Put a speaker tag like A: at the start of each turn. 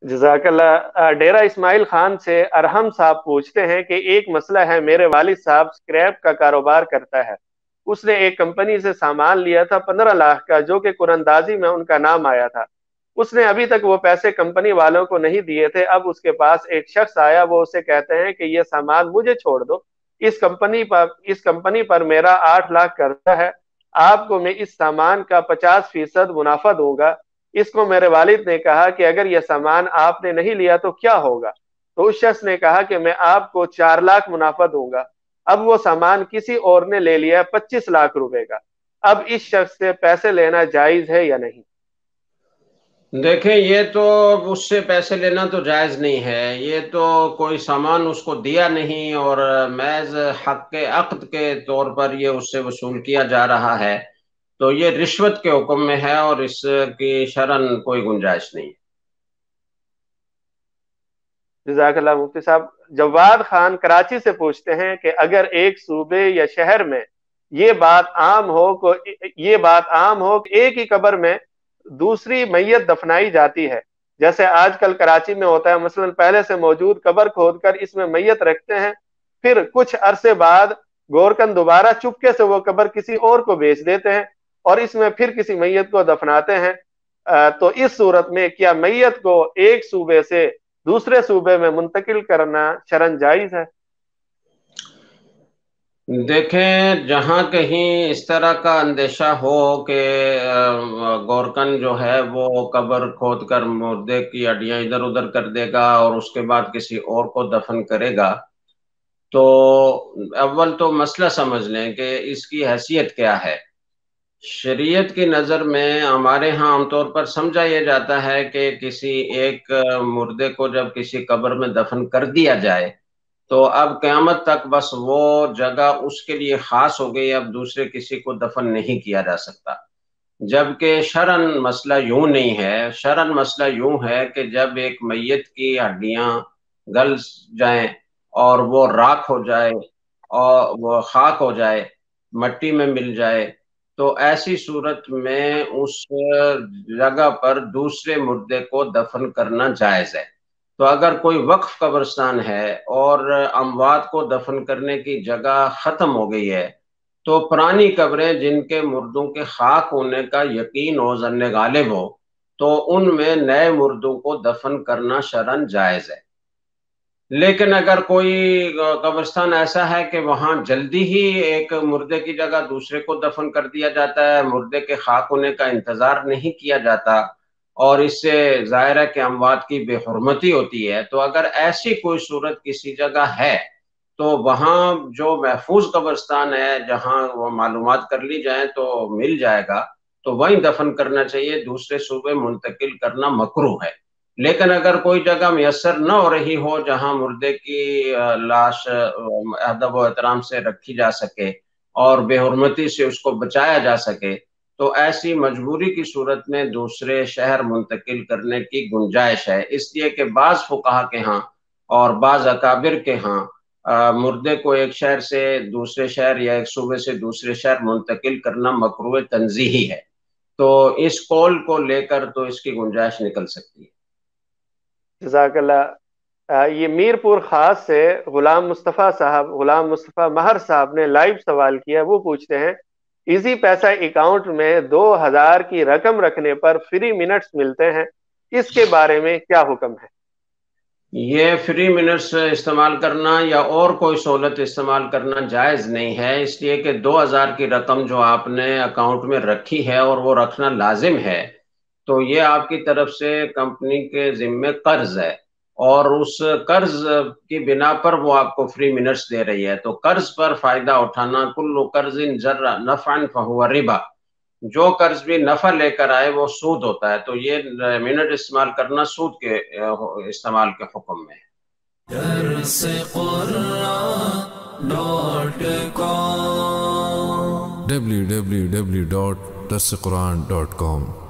A: جزاک اللہ۔ ڈیرہ اسماعیل خان سے ارحم صاحب پوچھتے ہیں کہ ایک مسئلہ ہے، میرے والد صاحب اسکریپ کا کاروبار کرتا ہے، اس نے ایک کمپنی سے سامان لیا تھا 15 لاکھ کا، جو کہ قرندازی میں ان کا نام آیا تھا۔ اس نے ابھی تک وہ پیسے کمپنی والوں کو نہیں دیے تھے۔ اب اس کے پاس ایک شخص آیا، وہ اسے کہتے ہیں کہ یہ سامان مجھے چھوڑ دو، اس کمپنی پر میرا 8 لاکھ قرضہ ہے، آپ کو میں اس سامان کا 50% منافع دوں گا۔ اس کو میرے والد نے کہا کہ اگر یہ سامان آپ نے نہیں لیا تو کیا ہوگا؟ تو اس شخص نے کہا کہ میں آپ کو 4 لاکھ منافع دوں گا۔ اب وہ سامان کسی اور نے لے لیا 25 لاکھ روپے کا۔ اب اس شخص سے پیسے لینا جائز ہے یا نہیں؟
B: دیکھیں، یہ تو اس سے پیسے لینا تو جائز نہیں ہے، یہ تو کوئی سامان اس کو دیا نہیں اور محض حق کے عقد کے طور پر یہ اس سے وصول کیا جا رہا ہے، تو یہ رشوت کے حکم میں ہے اور اس کی شرعاً کوئی گنجائش نہیں۔
A: جزاک اللہ مفتی صاحب۔ جواد خان کراچی سے پوچھتے ہیں کہ اگر ایک صوبے یا شہر میں یہ بات عام ہو کہ ایک ہی قبر میں دوسری میت دفنائی جاتی ہے، جیسے آج کل کراچی میں ہوتا ہے، مثلا پہلے سے موجود قبر کھود کر اس میں میت رکھتے ہیں، پھر کچھ عرصے بعد گورکن دوبارہ چپکے سے وہ قبر کسی اور کو بیچ دیتے ہیں اور اس میں پھر کسی میت کو دفناتے ہیں، تو اس صورت میں کیا میت کو ایک صوبے سے دوسرے صوبے میں منتقل کرنا شرعاً جائز ہے؟
B: دیکھیں، جہاں کہیں اس طرح کا اندیشہ ہو کہ گورکن جو ہے وہ قبر کھود کر مردے کی ہڈیاں ادھر ادھر کر دے گا اور اس کے بعد کسی اور کو دفن کرے گا، تو اول تو مسئلہ سمجھ لیں کہ اس کی حیثیت کیا ہے۔ شریعت کی نظر میں ہمارے ہاں عام طور پر سمجھا یہ جاتا ہے کہ کسی ایک مردے کو جب کسی قبر میں دفن کر دیا جائے تو اب قیامت تک بس وہ جگہ اس کے لیے خاص ہو گئی، اب دوسرے کسی کو دفن نہیں کیا جا سکتا، جبکہ شرعاً مسئلہ یوں نہیں ہے۔ شرعاً مسئلہ یوں ہے کہ جب ایک میت کی ہڈیاں گل جائیں اور وہ راکھ ہو جائے اور وہ خاک ہو جائے، مٹی میں مل جائے، تو ایسی صورت میں اس جگہ پر دوسرے مردے کو دفن کرنا جائز ہے۔ تو اگر کوئی وقف قبرستان ہے اور اموات کو دفن کرنے کی جگہ ختم ہو گئی ہے، تو پرانی قبریں جن کے مردوں کے خاک ہونے کا یقین ہو، ظن غالب ہو، تو ان میں نئے مردوں کو دفن کرنا شرعاً جائز ہے۔ لیکن اگر کوئی قبرستان ایسا ہے کہ وہاں جلدی ہی ایک مردے کی جگہ دوسرے کو دفن کر دیا جاتا ہے، مردے کے خاک ہونے کا انتظار نہیں کیا جاتا اور اس سے ظاہر ہے کہ اموات کی بے حرمتی ہوتی ہے، تو اگر ایسی کوئی صورت کسی جگہ ہے تو وہاں جو محفوظ قبرستان ہے جہاں وہ معلومات کر لی جائیں تو مل جائے گا، تو وہیں دفن کرنا چاہیے، دوسرے صوبے منتقل کرنا مکروہ ہے۔ لیکن اگر کوئی جگہ میسر نہ ہو رہی ہو جہاں مردے کی لاش ادب و احترام سے رکھی جا سکے اور بے حرمتی سے اس کو بچایا جا سکے، تو ایسی مجبوری کی صورت میں دوسرے شہر منتقل کرنے کی گنجائش ہے، اس لیے کہ بعض فقہا کے ہاں اور بعض اکابر کے ہاں مردے کو ایک شہر سے دوسرے شہر یا ایک صوبے سے دوسرے شہر منتقل کرنا مکروہ تنزیہی ہے، تو اس قول کو لے کر تو اس کی گنجائش نکل سکتی ہے۔
A: جزاک اللہ۔ یہ میر پور خاص سے غلام مصطفیٰ مہر صاحب نے لائیو سوال کیا، وہ پوچھتے ہیں ایزی پیسہ اکاؤنٹ میں 2000 کی رقم رکھنے پر فری منٹس ملتے ہیں، اس کے بارے میں کیا حکم ہے؟
B: یہ فری منٹس استعمال کرنا یا اور کوئی سہولت استعمال کرنا جائز نہیں ہے، اس لیے کہ 2000 کی رقم جو آپ نے اکاؤنٹ میں رکھی ہے اور وہ رکھنا لازم ہے، تو یہ آپ کی طرف سے کمپنی کے ذمے قرض ہے اور اس قرض کی بنا پر وہ آپ کو فری منٹس دے رہی ہے، تو قرض پر فائدہ اٹھانا، کل قرض جر نفعا فہو ربا، جو قرض بھی نفع لے کر آئے وہ سود ہوتا ہے، تو یہ منٹ استعمال کرنا سود کے استعمال کے حکم میں ہے۔
C: www.darsequran.com